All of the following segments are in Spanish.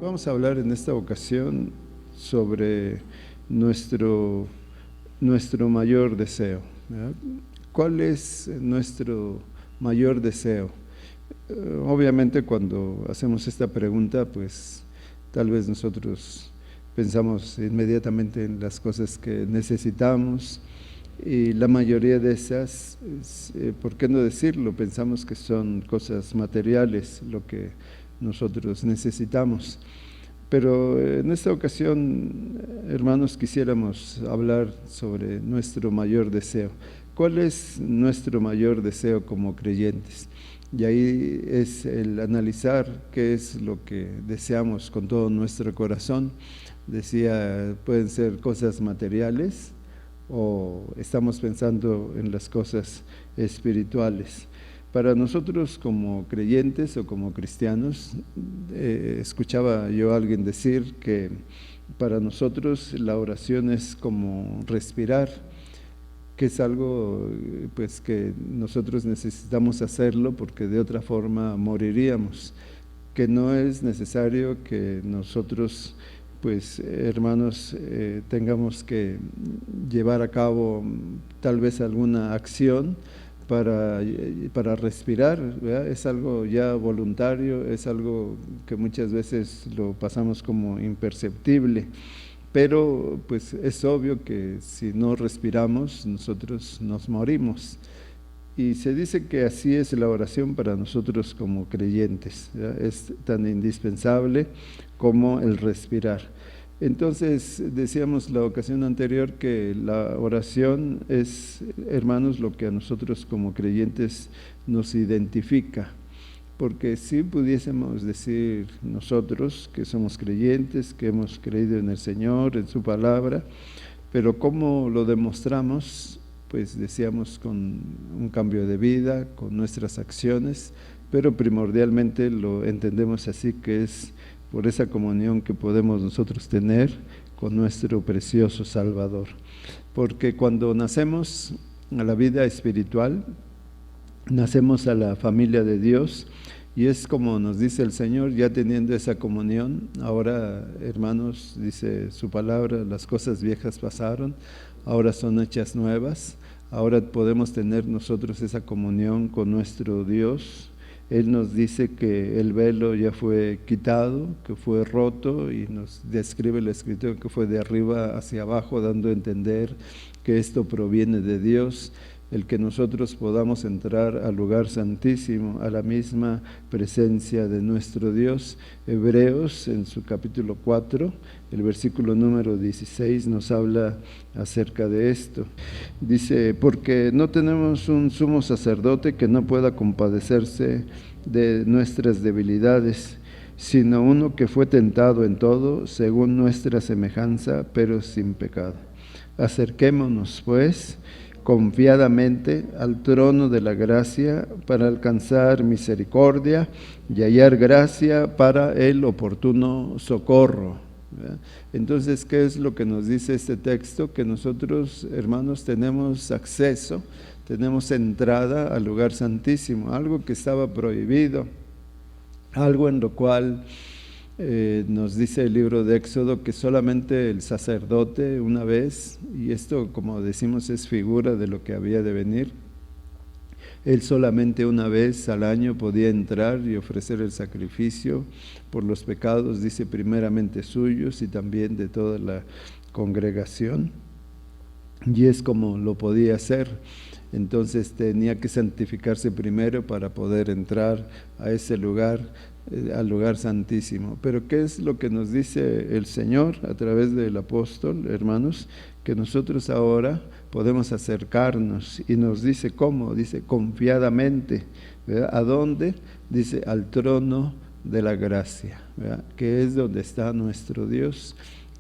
Vamos a hablar en esta ocasión sobre nuestro mayor deseo, ¿verdad? ¿Cuál es nuestro mayor deseo? Obviamente cuando hacemos esta pregunta, pues tal vez nosotros pensamos inmediatamente en las cosas que necesitamos y la mayoría de esas, ¿por qué no decirlo? Pensamos que son cosas materiales lo que nosotros necesitamos. Pero en esta ocasión, hermanos, quisiéramos hablar sobre nuestro mayor deseo. ¿Cuál es nuestro mayor deseo como creyentes? Y ahí es el analizar qué es lo que deseamos con todo nuestro corazón. Decía, pueden ser cosas materiales o estamos pensando en las cosas espirituales. Para nosotros como creyentes o como cristianos, escuchaba yo a alguien decir que para nosotros la oración es como respirar, que es algo pues que nosotros necesitamos hacerlo porque de otra forma moriríamos, que no es necesario que nosotros pues hermanos tengamos que llevar a cabo tal vez alguna acción para respirar, ¿verdad? Es algo ya voluntario, es algo que muchas veces lo pasamos como imperceptible, pero pues es obvio que si no respiramos nosotros nos morimos. Y se dice que así es la oración para nosotros como creyentes, ¿verdad? Es tan indispensable como el respirar. Entonces, decíamos la ocasión anterior que la oración es, hermanos, lo que a nosotros como creyentes nos identifica. Porque si pudiésemos decir nosotros que somos creyentes, que hemos creído en el Señor, en su palabra, pero ¿cómo lo demostramos? Pues decíamos con un cambio de vida, con nuestras acciones, pero primordialmente lo entendemos así, que es por esa comunión que podemos nosotros tener con nuestro precioso Salvador. Porque cuando nacemos a la vida espiritual, nacemos a la familia de Dios, y es como nos dice el Señor, ya teniendo esa comunión, ahora hermanos, dice su palabra, las cosas viejas pasaron, ahora son hechas nuevas, ahora podemos tener nosotros esa comunión con nuestro Dios. Él nos dice que el velo ya fue quitado, que fue roto, y nos describe la Escritura que fue de arriba hacia abajo, dando a entender que esto proviene de Dios, el que nosotros podamos entrar al lugar santísimo, a la misma presencia de nuestro Dios. Hebreos, en su capítulo 4, el versículo número 16, nos habla acerca de esto. Dice, porque no tenemos un sumo sacerdote que no pueda compadecerse de nuestras debilidades, sino uno que fue tentado en todo, según nuestra semejanza, pero sin pecado. Acerquémonos, pues, confiadamente al trono de la gracia para alcanzar misericordia y hallar gracia para el oportuno socorro, ¿verdad? Entonces, ¿qué es lo que nos dice este texto? Que nosotros, hermanos, tenemos acceso, tenemos entrada al lugar santísimo, algo que estaba prohibido, algo en lo cual nos dice el libro de Éxodo que solamente el sacerdote una vez, y esto como decimos es figura de lo que había de venir, él solamente una vez al año podía entrar y ofrecer el sacrificio por los pecados, dice primeramente suyos y también de toda la congregación, y es como lo podía hacer. Entonces tenía que santificarse primero para poder entrar a ese lugar, al lugar santísimo. Pero ¿qué es lo que nos dice el Señor a través del apóstol, hermanos? Que nosotros ahora podemos acercarnos, y nos dice cómo, dice confiadamente, ¿verdad? ¿A dónde? Dice al trono de la gracia, ¿verdad? Que es donde está nuestro Dios.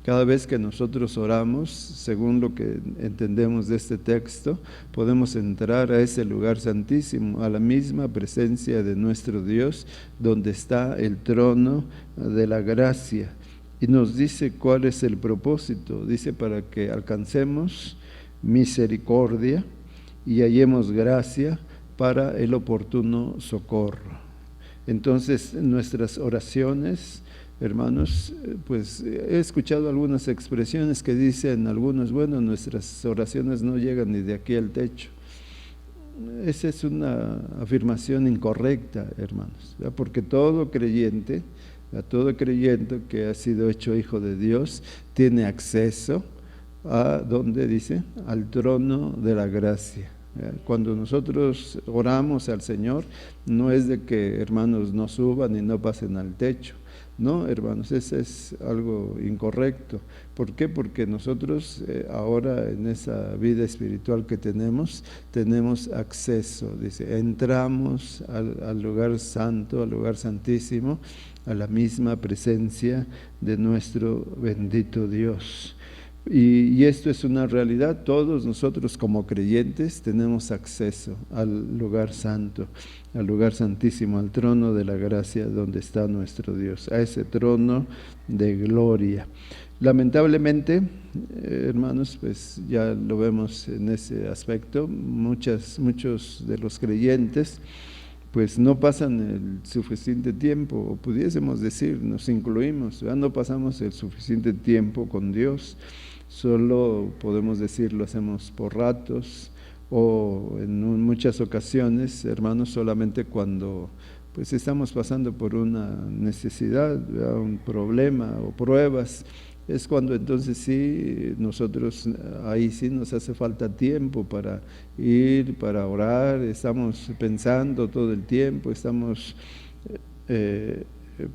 Cada vez que nosotros oramos, según lo que entendemos de este texto, podemos entrar a ese lugar santísimo, a la misma presencia de nuestro Dios, donde está el trono de la gracia. Y nos dice cuál es el propósito. Dice para que alcancemos misericordia y hallemos gracia para el oportuno socorro. Entonces, nuestras oraciones, hermanos, pues he escuchado algunas expresiones que dicen algunos, bueno, nuestras oraciones no llegan ni de aquí al techo. Esa es una afirmación incorrecta, hermanos, ¿verdad? Porque todo creyente que ha sido hecho hijo de Dios tiene acceso a, ¿dónde dice? Al trono de la gracia. Cuando nosotros oramos al Señor, no es de que, hermanos, no suban y no pasen al techo. No, hermanos, eso es algo incorrecto. ¿Por qué? Porque nosotros ahora en esa vida espiritual que tenemos acceso, dice, entramos al lugar santo, al lugar santísimo, a la misma presencia de nuestro bendito Dios. Y esto es una realidad, todos nosotros como creyentes tenemos acceso al lugar santo, al lugar santísimo, al trono de la gracia donde está nuestro Dios, a ese trono de gloria. Lamentablemente, hermanos, pues ya lo vemos en ese aspecto, muchos de los creyentes pues no pasan el suficiente tiempo, o pudiésemos decir, nos incluimos, ya no pasamos el suficiente tiempo con Dios. Solo podemos decir lo hacemos por ratos o en muchas ocasiones, hermanos, solamente cuando pues estamos pasando por una necesidad, un problema o pruebas, es cuando entonces sí, nosotros ahí sí nos hace falta tiempo para ir, para orar, estamos pensando todo el tiempo, estamos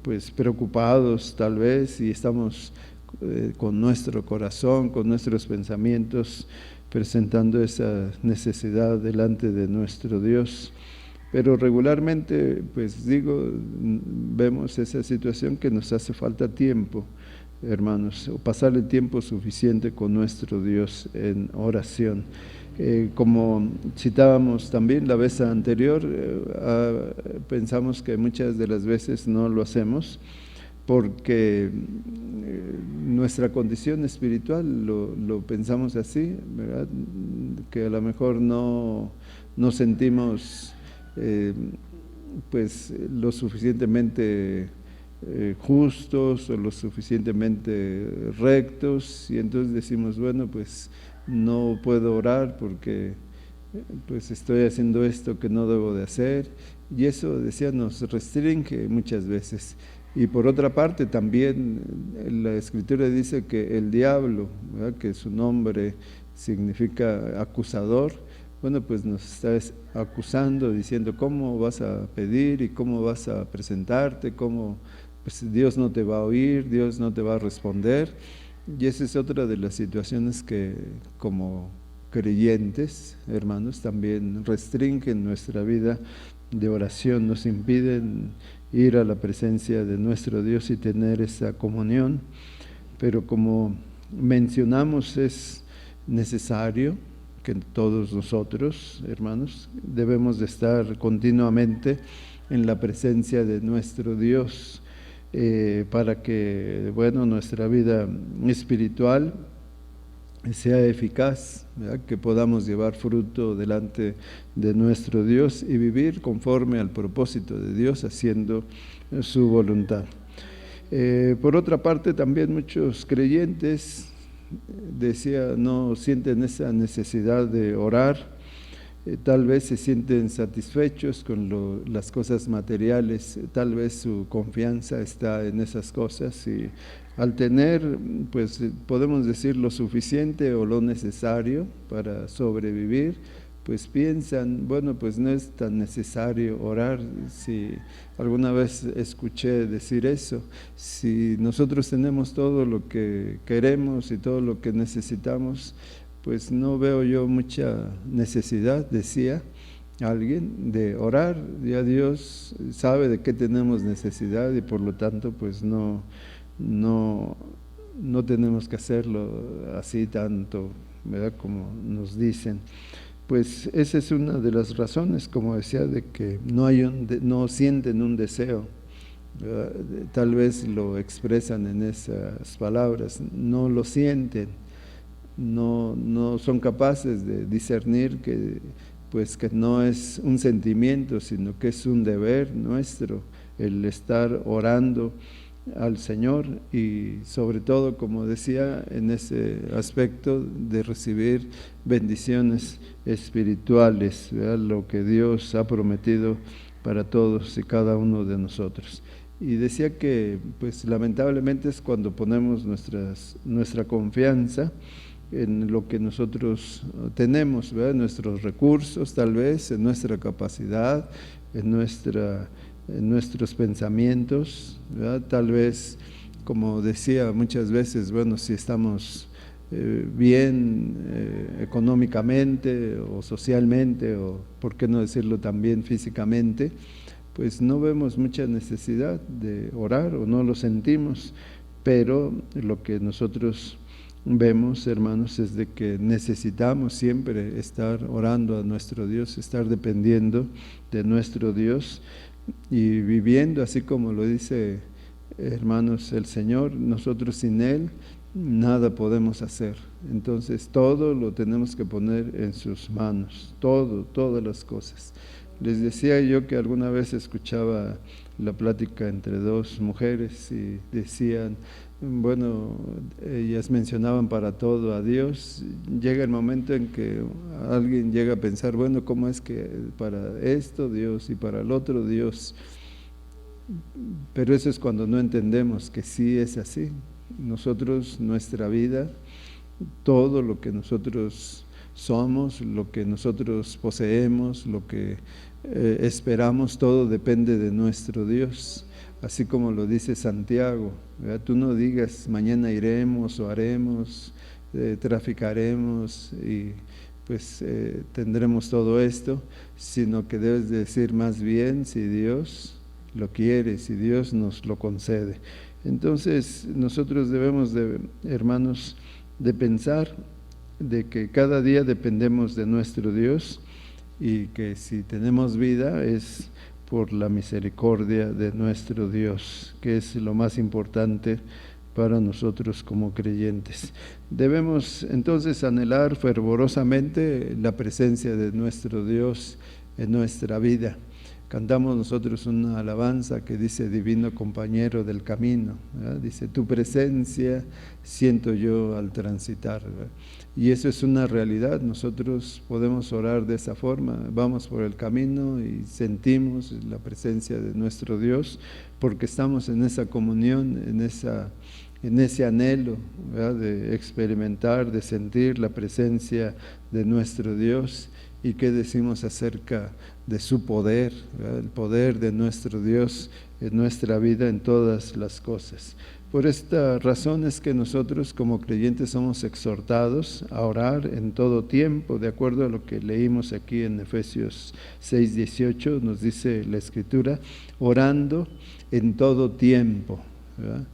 pues preocupados tal vez y estamos con nuestro corazón, con nuestros pensamientos, presentando esa necesidad delante de nuestro Dios. Pero regularmente, pues digo, vemos esa situación que nos hace falta tiempo, hermanos, o pasar el tiempo suficiente con nuestro Dios en oración. Como citábamos también la vez anterior, pensamos que muchas de las veces no lo hacemos, porque nuestra condición espiritual lo pensamos así, ¿verdad? Que a lo mejor no sentimos pues lo suficientemente justos o lo suficientemente rectos, y entonces decimos, bueno, pues no puedo orar porque pues estoy haciendo esto que no debo de hacer, y eso, decía, nos restringe muchas veces. Y por otra parte también la Escritura dice que el diablo, ¿verdad?, que su nombre significa acusador, bueno, pues nos está acusando, diciendo cómo vas a pedir y cómo vas a presentarte, cómo pues Dios no te va a oír, Dios no te va a responder. Y esa es otra de las situaciones que como creyentes, hermanos, también restringen nuestra vida de oración, nos impiden ir a la presencia de nuestro Dios y tener esa comunión. Pero como mencionamos, es necesario que todos nosotros, hermanos, debemos de estar continuamente en la presencia de nuestro Dios para que, bueno, nuestra vida espiritual sea eficaz, ¿verdad?, que podamos llevar fruto delante de nuestro Dios y vivir conforme al propósito de Dios, haciendo su voluntad. Por otra parte, también muchos creyentes, decía, no sienten esa necesidad de orar, tal vez se sienten satisfechos con las cosas materiales, tal vez su confianza está en esas cosas, y al tener, pues podemos decir, lo suficiente o lo necesario para sobrevivir, pues piensan, bueno, pues no es tan necesario orar. Si alguna vez escuché decir eso, si nosotros tenemos todo lo que queremos y todo lo que necesitamos, pues no veo yo mucha necesidad, decía alguien, de orar. Ya Dios sabe de qué tenemos necesidad y por lo tanto pues no tenemos que hacerlo así tanto, ¿verdad?, como nos dicen. Pues esa es una de las razones, como decía, de que no sienten un deseo, ¿verdad? Tal vez lo expresan en esas palabras, no lo sienten, no son capaces de discernir que no es un sentimiento, sino que es un deber nuestro el estar orando al Señor y sobre todo, como decía, en ese aspecto de recibir bendiciones espirituales, ¿verdad? Lo que Dios ha prometido para todos y cada uno de nosotros. Y decía que, pues lamentablemente es cuando ponemos nuestra confianza en lo que nosotros tenemos, ¿verdad? En nuestros recursos, tal vez, en nuestra capacidad, en nuestros pensamientos, ¿verdad? Tal vez, como decía muchas veces, bueno, si estamos bien económicamente o socialmente, o por qué no decirlo también físicamente, pues no vemos mucha necesidad de orar o no lo sentimos, pero lo que nosotros vemos, hermanos, es de que necesitamos siempre estar orando a nuestro Dios, estar dependiendo de nuestro Dios y viviendo así como lo dice, hermanos, el Señor. Nosotros sin Él nada podemos hacer. Entonces todo lo tenemos que poner en sus manos, todas las cosas. Les decía yo que alguna vez escuchaba la plática entre dos mujeres y decían, bueno, ellas mencionaban para todo a Dios. Llega el momento en que alguien llega a pensar, bueno, ¿cómo es que para esto Dios y para el otro Dios? Pero eso es cuando no entendemos que sí es así. Nosotros, nuestra vida, todo lo que nosotros somos, lo que nosotros poseemos, lo que esperamos, todo depende de nuestro Dios. Así como lo dice Santiago, ¿verdad? Tú no digas mañana iremos o haremos, traficaremos y pues tendremos todo esto, sino que debes decir más bien si Dios lo quiere, si Dios nos lo concede. Entonces nosotros debemos de, hermanos, de pensar de que cada día dependemos de nuestro Dios y que si tenemos vida es por la misericordia de nuestro Dios, que es lo más importante para nosotros como creyentes. Debemos entonces anhelar fervorosamente la presencia de nuestro Dios en nuestra vida. Cantamos nosotros una alabanza que dice, divino compañero del camino, ¿verdad? Dice, tu presencia siento yo al transitar, ¿verdad? Y eso es una realidad. Nosotros podemos orar de esa forma, vamos por el camino y sentimos la presencia de nuestro Dios, porque estamos en esa comunión, en ese anhelo, ¿verdad? De experimentar, de sentir la presencia de nuestro Dios. ¿Y qué decimos acerca de su poder, ¿verdad? El poder de nuestro Dios en nuestra vida, en todas las cosas? Por esta razón es que nosotros como creyentes somos exhortados a orar en todo tiempo, de acuerdo a lo que leímos aquí en Efesios 6:18, nos dice la Escritura, orando en todo tiempo, ¿verdad?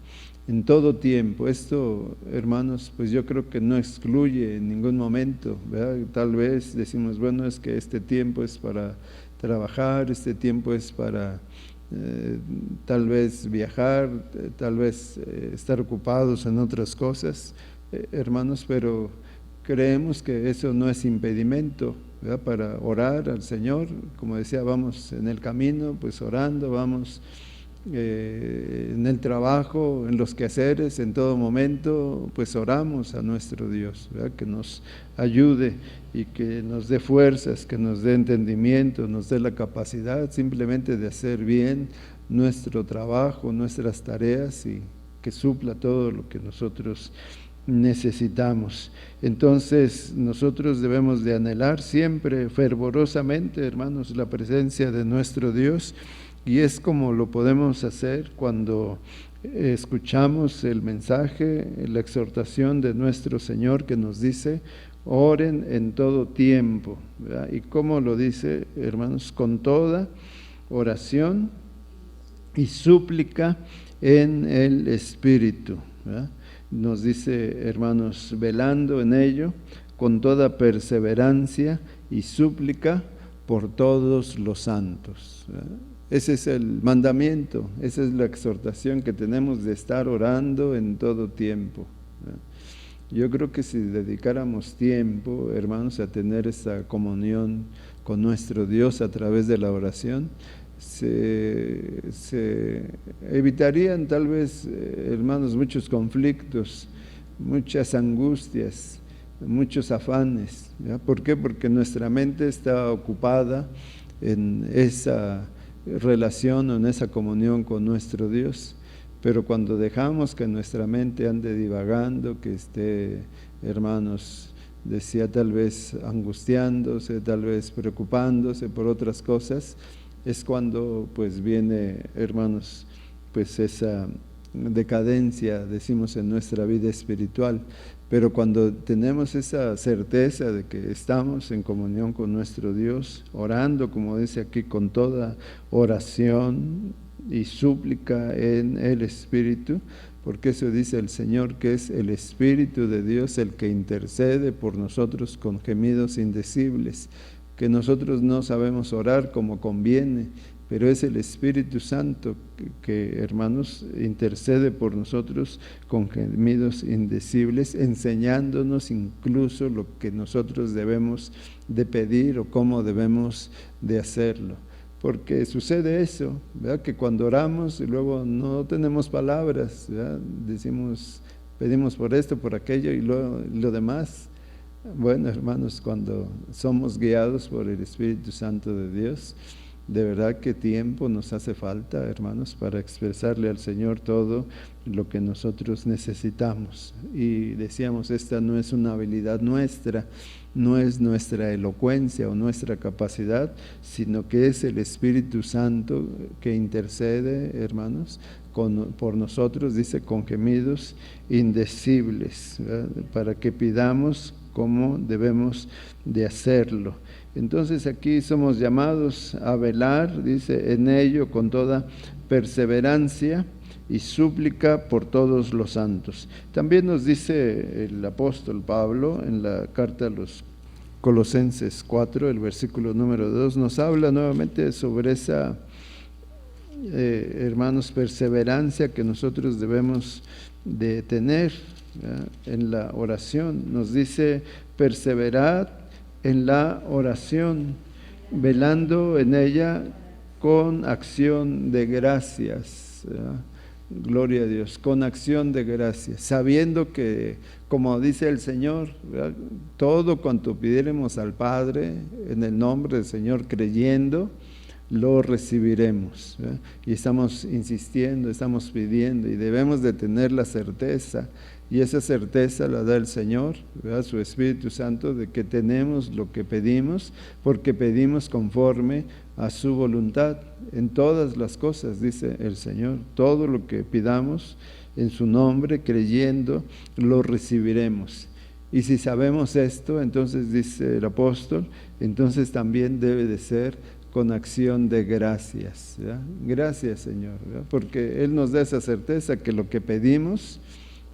En todo tiempo. Esto, hermanos, pues yo creo que no excluye en ningún momento, ¿verdad? Tal vez decimos, bueno, es que este tiempo es para trabajar, este tiempo es para tal vez viajar, tal vez estar ocupados en otras cosas, hermanos, pero creemos que eso no es impedimento, ¿verdad? Para orar al Señor. Como decía, vamos en el camino, pues orando, vamos en el trabajo, en los quehaceres, en todo momento, pues oramos a nuestro Dios, ¿verdad? Que nos ayude y que nos dé fuerzas, que nos dé entendimiento, nos dé la capacidad simplemente de hacer bien nuestro trabajo, nuestras tareas y que supla todo lo que nosotros necesitamos. Entonces nosotros debemos de anhelar siempre fervorosamente, hermanos, la presencia de nuestro Dios. Y es como lo podemos hacer cuando escuchamos el mensaje, la exhortación de nuestro Señor que nos dice, oren en todo tiempo, ¿verdad? Y como lo dice, hermanos, con toda oración y súplica en el Espíritu, ¿verdad? Nos dice, hermanos, velando en ello, con toda perseverancia y súplica por todos los santos, ¿verdad? Ese es el mandamiento, esa es la exhortación que tenemos de estar orando en todo tiempo, ¿verdad? Yo creo que si dedicáramos tiempo, hermanos, a tener esa comunión con nuestro Dios a través de la oración, se evitarían tal vez, hermanos, muchos conflictos, muchas angustias, muchos afanes. ¿Ya? ¿Por qué? Porque nuestra mente está ocupada en esa relación o en esa comunión con nuestro Dios. Pero cuando dejamos que nuestra mente ande divagando, que esté, hermanos, decía, tal vez angustiándose, tal vez preocupándose por otras cosas, es cuando pues viene, hermanos, pues esa decadencia, decimos, en nuestra vida espiritual. Pero cuando tenemos esa certeza de que estamos en comunión con nuestro Dios, orando, como dice aquí, con toda oración y súplica en el Espíritu, porque eso dice el Señor, que es el Espíritu de Dios el que intercede por nosotros con gemidos indecibles, que nosotros no sabemos orar como conviene, pero es el Espíritu Santo que, hermanos, intercede por nosotros con gemidos indecibles, enseñándonos incluso lo que nosotros debemos de pedir o cómo debemos de hacerlo. Porque sucede eso, ¿verdad? Que cuando oramos y luego no tenemos palabras, ¿verdad? Decimos, pedimos por esto, por aquello y lo demás. Bueno, hermanos, cuando somos guiados por el Espíritu Santo de Dios, de verdad que tiempo nos hace falta, hermanos, para expresarle al Señor todo lo que nosotros necesitamos. Y decíamos, esta no es una habilidad nuestra, no es nuestra elocuencia o nuestra capacidad, sino que es el Espíritu Santo que intercede, hermanos, por nosotros, dice, con gemidos indecibles, ¿verdad? Para que pidamos como debemos de hacerlo. Entonces aquí somos llamados a velar, dice, en ello con toda perseverancia y súplica por todos los santos. También nos dice el apóstol Pablo en la carta a los Colosenses 4, el versículo número 2, nos habla nuevamente sobre esa, hermanos, perseverancia que nosotros debemos de tener, ¿verdad? En la oración. Nos dice, perseverad en la oración, velando en ella con acción de gracias, ¿verdad? Gloria a Dios, con acción de gracias, sabiendo que, como dice el Señor, ¿verdad? Todo cuanto pidiéremos al Padre en el nombre del Señor, creyendo, lo recibiremos, ¿verdad? Y estamos insistiendo, estamos pidiendo y debemos de tener la certeza, y esa certeza la da el Señor, ¿verdad? Su Espíritu Santo, de que tenemos lo que pedimos, porque pedimos conforme a su voluntad en todas las cosas, dice el Señor. Todo lo que pidamos en su nombre, creyendo, lo recibiremos. Y si sabemos esto, entonces dice el apóstol, entonces también debe de ser con acción de gracias, ¿verdad? Gracias, Señor, ¿verdad? Porque Él nos da esa certeza que lo que pedimos,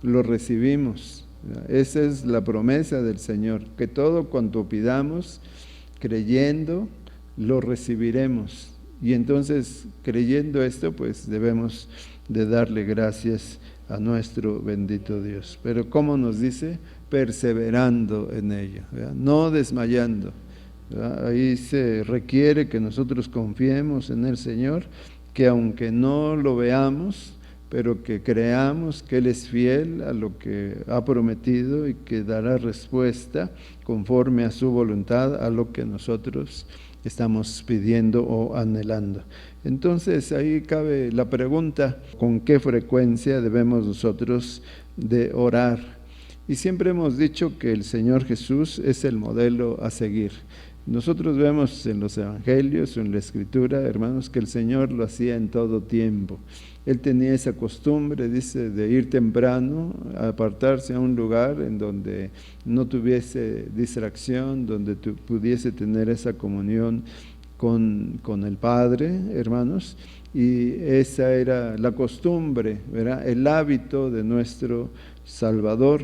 lo recibimos, ¿verdad? Esa es la promesa del Señor, que todo cuanto pidamos, creyendo, lo recibiremos. Y entonces, creyendo esto, pues debemos de darle gracias a nuestro bendito Dios. Pero ¿cómo nos dice? Perseverando en ello, ¿verdad? No desmayando, ¿verdad? Ahí se requiere que nosotros confiemos en el Señor, que aunque no lo veamos, pero que creamos que Él es fiel a lo que ha prometido y que dará respuesta conforme a su voluntad a lo que nosotros estamos pidiendo o anhelando. Entonces ahí cabe la pregunta, ¿con qué frecuencia debemos nosotros de orar? Y siempre hemos dicho que el Señor Jesús es el modelo a seguir. Nosotros vemos en los evangelios o en la escritura, hermanos, que el Señor lo hacía en todo tiempo. Él tenía esa costumbre, dice, de ir temprano, a apartarse a un lugar en donde no tuviese distracción, donde pudiese tener esa comunión con el Padre, hermanos. Y esa era la costumbre, ¿verdad? El hábito de nuestro Salvador,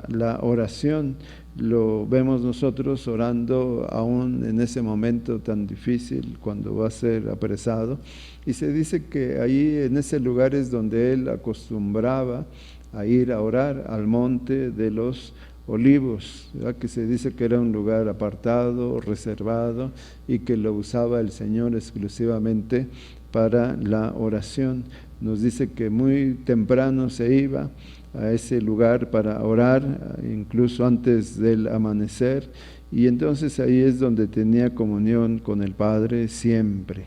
la oración. Lo vemos nosotros orando aún en ese momento tan difícil cuando va a ser apresado, y se dice que ahí en ese lugar es donde él acostumbraba a ir a orar, al monte de los Olivos, ¿verdad? Que se dice que era un lugar apartado, reservado, y que lo usaba el Señor exclusivamente para la oración. Nos dice que muy temprano se iba a ese lugar para orar, incluso antes del amanecer, y entonces ahí es donde tenía comunión con el Padre siempre.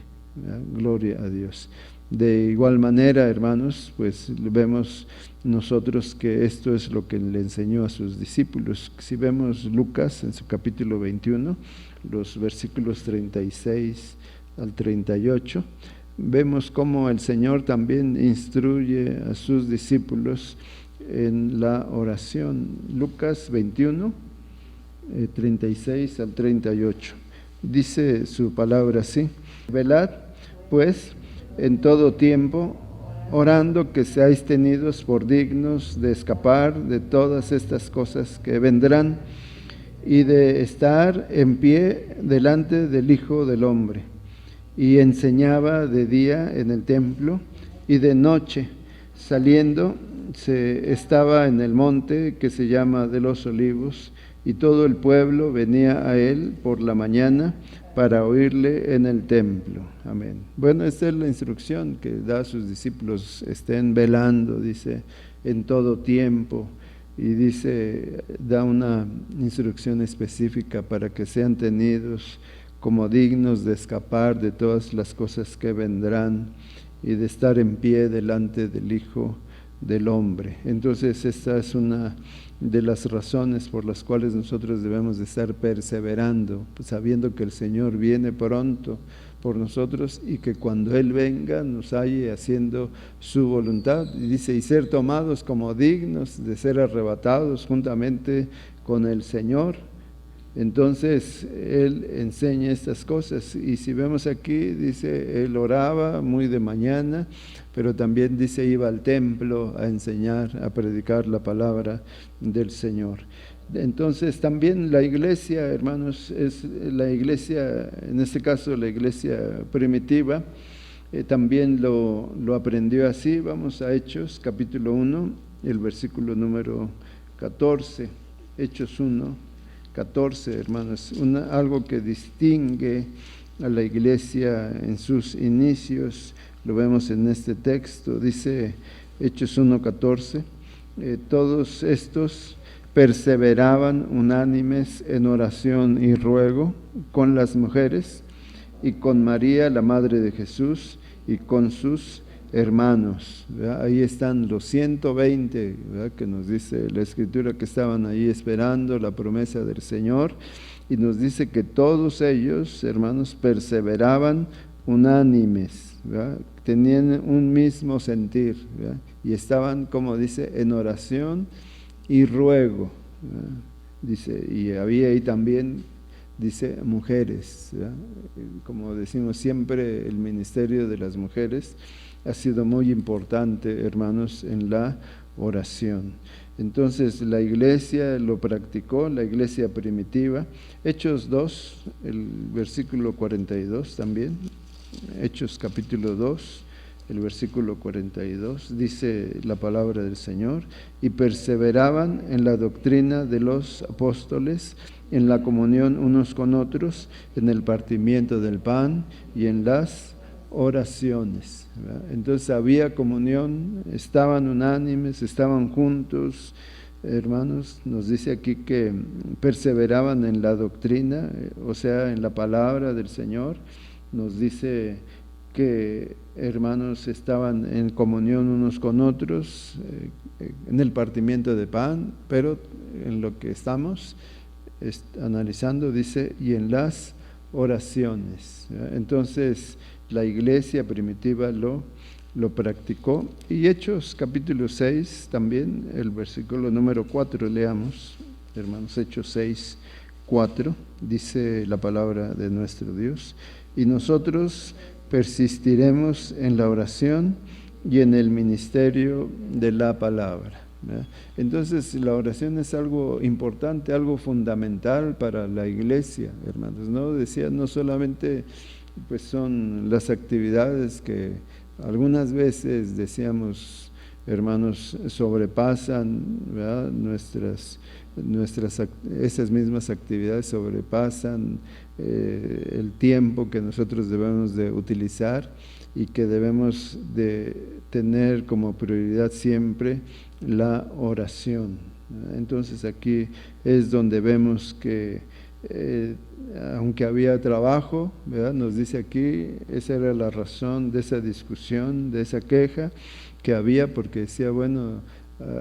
Gloria a Dios. De igual manera, hermanos, pues vemos nosotros que esto es lo que le enseñó a sus discípulos. Si vemos Lucas en su capítulo 21, los versículos 36 al 38, vemos cómo el Señor también instruye a sus discípulos en la oración. Lucas 21, 36 al 38. Dice su palabra así: velad, pues, en todo tiempo, orando que seáis tenidos por dignos de escapar de todas estas cosas que vendrán y de estar en pie delante del Hijo del Hombre. Y enseñaba de día en el templo y de noche, saliendo, estaba en el monte que se llama de los Olivos, y todo el pueblo venía a él por la mañana para oírle en el templo. Amén. Bueno, esta es la instrucción que da a sus discípulos: estén velando, dice, en todo tiempo, y dice, da una instrucción específica para que sean tenidos como dignos de escapar de todas las cosas que vendrán y de estar en pie delante del Hijo del Hombre. Entonces esta es una de las razones por las cuales nosotros debemos de estar perseverando, pues, sabiendo que el Señor viene pronto por nosotros y que cuando Él venga nos halle haciendo su voluntad. Y dice, y ser tomados como dignos de ser arrebatados juntamente con el Señor. Entonces Él enseña estas cosas, y si vemos aquí, dice, Él oraba muy de mañana, pero también dice, iba al templo a enseñar, a predicar la palabra del Señor. Entonces también la iglesia, hermanos, es la iglesia, en este caso la iglesia primitiva, también lo aprendió así. Vamos a Hechos capítulo 1, el versículo número 14, Hechos 1, 14, hermanos, algo que distingue a la iglesia en sus inicios, lo vemos en este texto. Dice Hechos 1:14, todos estos perseveraban unánimes en oración y ruego con las mujeres y con María, la madre de Jesús, y con sus hermanos. ¿Verdad? Ahí están los 120, ¿verdad? Que nos dice la Escritura que estaban ahí esperando la promesa del Señor, y nos dice que todos ellos, hermanos, perseveraban unánimes, ¿verdad? Tenían un mismo sentir, ¿verdad? Y estaban, como dice, en oración y ruego, ¿verdad? Dice, y había ahí también, dice, mujeres, ¿verdad? Como decimos siempre, el ministerio de las mujeres ha sido muy importante, hermanos, en la oración. Entonces la iglesia lo practicó, la iglesia primitiva. Hechos 2, el versículo 42 también, Hechos capítulo 2, el versículo 42, dice la palabra del Señor: y perseveraban en la doctrina de los apóstoles, en la comunión unos con otros, en el partimiento del pan y en las oraciones, ¿verdad? Entonces había comunión, estaban unánimes, estaban juntos, hermanos. Nos dice aquí que perseveraban en la doctrina, o sea, en la palabra del Señor. Nos dice que, hermanos, estaban en comunión unos con otros, en el partimiento de pan, pero en lo que estamos analizando, dice, y en las oraciones, ¿verdad? Entonces la iglesia primitiva lo practicó. Y Hechos capítulo 6 también, el versículo número 4, leamos, hermanos, Hechos 6, 4, dice la palabra de nuestro Dios: y nosotros persistiremos en la oración y en el ministerio de la palabra, ¿verdad? Entonces la oración es algo importante, algo fundamental para la iglesia, hermanos, ¿no? Decía, no solamente pues son las actividades que algunas veces decíamos hermanos, sobrepasan, ¿verdad? Esas mismas actividades sobrepasan el tiempo que nosotros debemos de utilizar y que debemos de tener como prioridad siempre la oración. Entonces aquí es donde vemos que aunque había trabajo, ¿verdad? Nos dice aquí, esa era la razón de esa discusión, de esa queja que había, porque decía, bueno,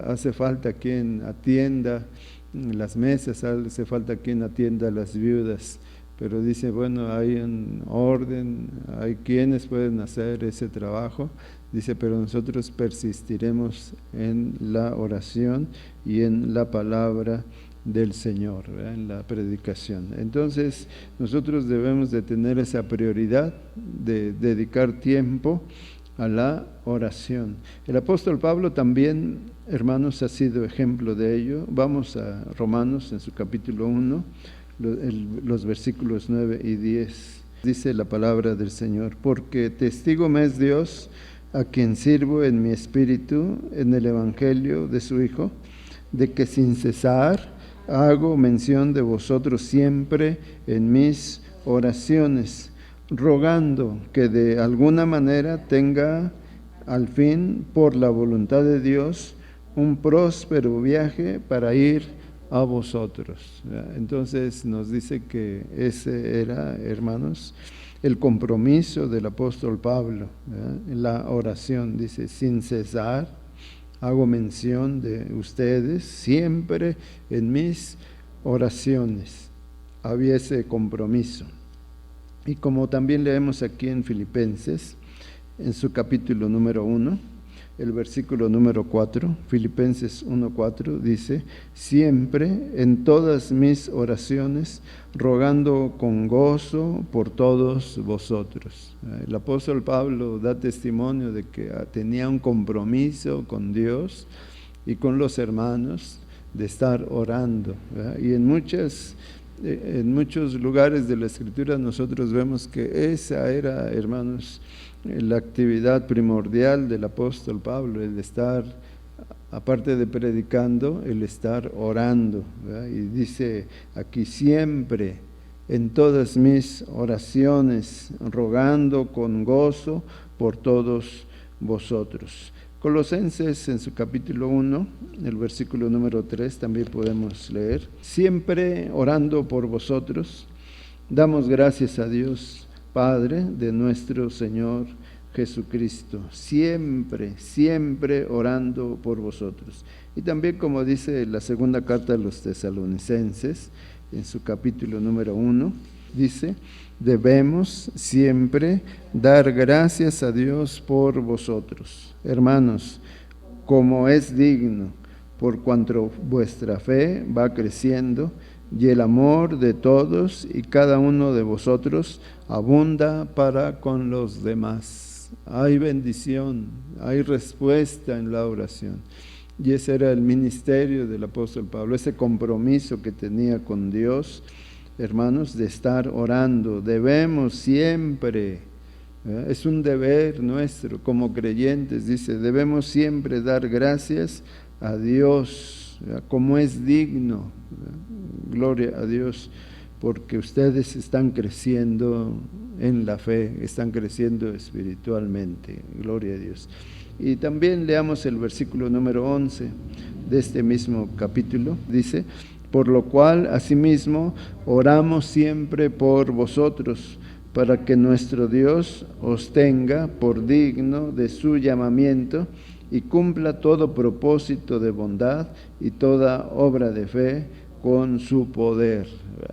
hace falta quien atienda las mesas, hace falta quien atienda a las viudas, pero dice, bueno, hay un orden, hay quienes pueden hacer ese trabajo, dice, pero nosotros persistiremos en la oración y en la palabra del Señor, ¿verdad? En la predicación. Entonces, nosotros debemos de tener esa prioridad de dedicar tiempo a la oración. El apóstol Pablo también, hermanos, ha sido ejemplo de ello. Vamos a Romanos en su capítulo 1, los versículos 9 y 10. Dice la palabra del Señor: porque testigo me es Dios, a quien sirvo en mi espíritu en el evangelio de su Hijo, de que sin cesar hago mención de vosotros siempre en mis oraciones, rogando que de alguna manera tenga al fin, por la voluntad de Dios, un próspero viaje para ir a vosotros. Entonces nos dice que ese era, hermanos, el compromiso del apóstol Pablo, en la oración. Dice, sin cesar hago mención de ustedes siempre en mis oraciones. Había ese compromiso. Y como también leemos aquí en Filipenses, en su capítulo número 1, el versículo número 4, Filipenses 1:4, dice, siempre en todas mis oraciones, rogando con gozo por todos vosotros. El apóstol Pablo da testimonio de que tenía un compromiso con Dios y con los hermanos de estar orando, ¿verdad? Y en muchos lugares de la Escritura nosotros vemos que esa era, hermanos, la actividad primordial del apóstol Pablo, el estar, aparte de predicando, el estar orando, ¿verdad? Y dice aquí, siempre en todas mis oraciones, rogando con gozo por todos vosotros. Colosenses en su capítulo 1, el versículo número 3 también podemos leer, siempre orando por vosotros, damos gracias a Dios Padre de nuestro Señor Jesucristo, siempre, siempre orando por vosotros. Y también, como dice la segunda carta a los Tesalonicenses, en su capítulo número 1, dice, debemos siempre dar gracias a Dios por vosotros, hermanos, como es digno, por cuanto vuestra fe va creciendo y el amor de todos y cada uno de vosotros abunda para con los demás. Hay bendición, hay respuesta en la oración. Y ese era el ministerio del apóstol Pablo, ese compromiso que tenía con Dios, hermanos, de estar orando. Debemos siempre, es un deber nuestro como creyentes, dice, debemos siempre dar gracias a Dios, como es digno. Gloria a Dios, porque ustedes están creciendo en la fe, están creciendo espiritualmente. Gloria a Dios. Y también leamos el versículo número 11 de este mismo capítulo. Dice, por lo cual asimismo oramos siempre por vosotros, para que nuestro Dios os tenga por digno de su llamamiento y cumpla todo propósito de bondad y toda obra de fe con su poder.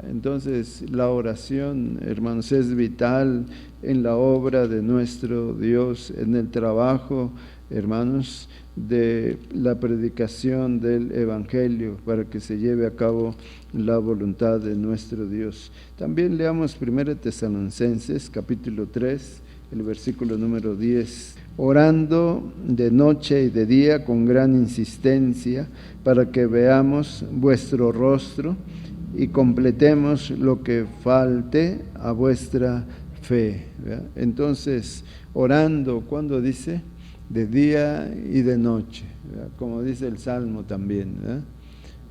Entonces la oración, hermanos, es vital en la obra de nuestro Dios, en el trabajo, hermanos, de la predicación del Evangelio, para que se lleve a cabo la voluntad de nuestro Dios. También leamos 1 Tesalonicenses capítulo 3, el versículo número 10. Orando de noche y de día con gran insistencia, para que veamos vuestro rostro y completemos lo que falte a vuestra fe. ¿Verdad? Entonces, orando, ¿cuándo dice? de día y de noche, ¿verdad? Como dice el Salmo también, ¿verdad?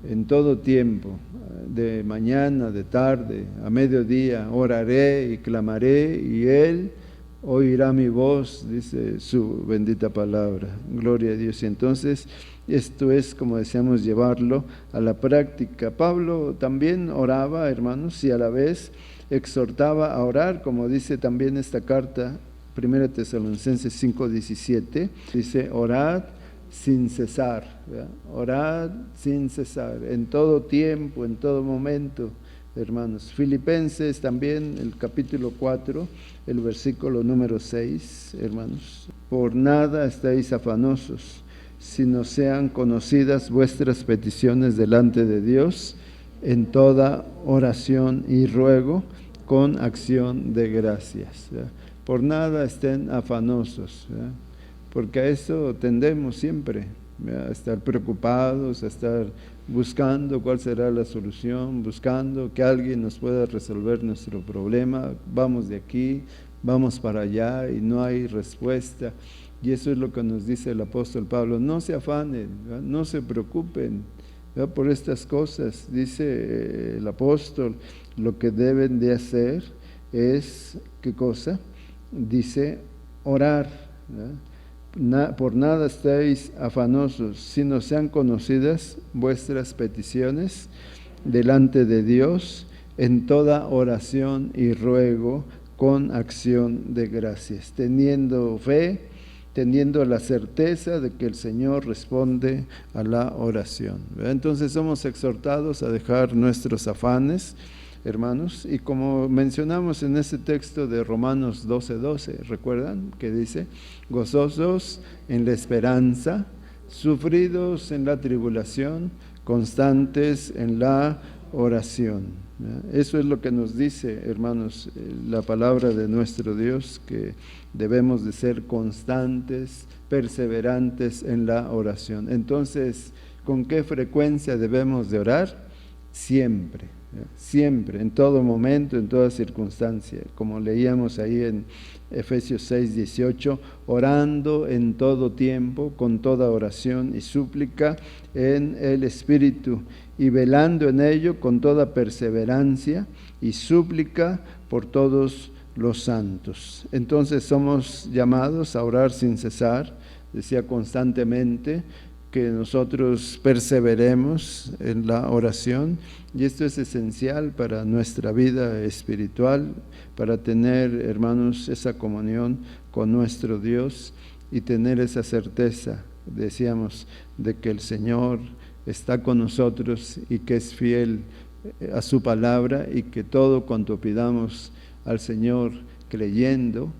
En todo tiempo, de mañana, de tarde, a mediodía, oraré y clamaré, y Él oirá mi voz, dice su bendita palabra. Gloria a Dios. Y entonces, esto es, como decíamos, llevarlo a la práctica. Pablo también oraba, hermanos, y a la vez exhortaba a orar, como dice también esta carta, 1 Tesalonicenses 5:17, dice, orad sin cesar, ¿verdad? Orad sin cesar, en todo tiempo, en todo momento, hermanos. Filipenses también, el capítulo 4, el versículo número 6, hermanos. Por nada estáis afanosos, sino sean conocidas vuestras peticiones delante de Dios en toda oración y ruego con acción de gracias, ¿verdad? Por nada estén afanosos, ¿verdad? Porque a eso tendemos siempre, ¿verdad? A estar preocupados, a estar buscando cuál será la solución, buscando que alguien nos pueda resolver nuestro problema. Vamos de aquí, vamos para allá y no hay respuesta. Y eso es lo que nos dice el apóstol Pablo: no se afanen, ¿verdad? No se preocupen, ¿verdad? Por estas cosas. Dice el apóstol, lo que deben de hacer es, ¿qué cosa? Dice, orar, ¿verdad? Por nada estéis afanosos, sino sean conocidas vuestras peticiones delante de Dios en toda oración y ruego con acción de gracias, teniendo fe, teniendo la certeza de que el Señor responde a la oración, ¿verdad? Entonces somos exhortados a dejar nuestros afanes, hermanos, y como mencionamos en ese texto de Romanos 12:12, ¿recuerdan? Que dice, gozosos en la esperanza, sufridos en la tribulación, constantes en la oración, ¿verdad? Eso es lo que nos dice, hermanos, la palabra de nuestro Dios, que debemos de ser constantes, perseverantes en la oración. Entonces, ¿con qué frecuencia debemos de orar? Siempre. Siempre, en todo momento, en toda circunstancia, como leíamos ahí en Efesios 6:18, orando en todo tiempo, con toda oración y súplica en el Espíritu, y velando en ello con toda perseverancia y súplica por todos los santos. Entonces somos llamados a orar sin cesar, decía constantemente, que nosotros perseveremos en la oración, y esto es esencial para nuestra vida espiritual, para tener, hermanos, esa comunión con nuestro Dios y tener esa certeza, decíamos, de que el Señor está con nosotros y que es fiel a su palabra, y que todo cuanto pidamos al Señor creyendo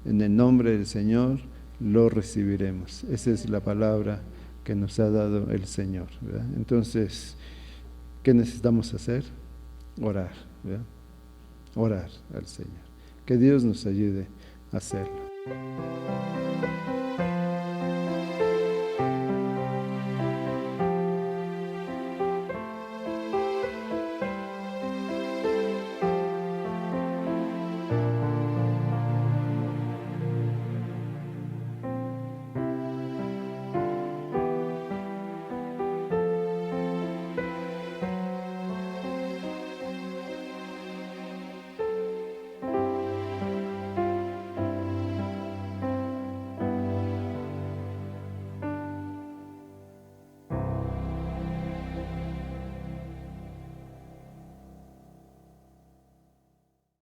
en el nombre del Señor, lo recibiremos. Esa es la palabra que nos ha dado el Señor, ¿verdad? Entonces, ¿qué necesitamos hacer? Orar, ¿verdad? Orar al Señor. Que Dios nos ayude a hacerlo.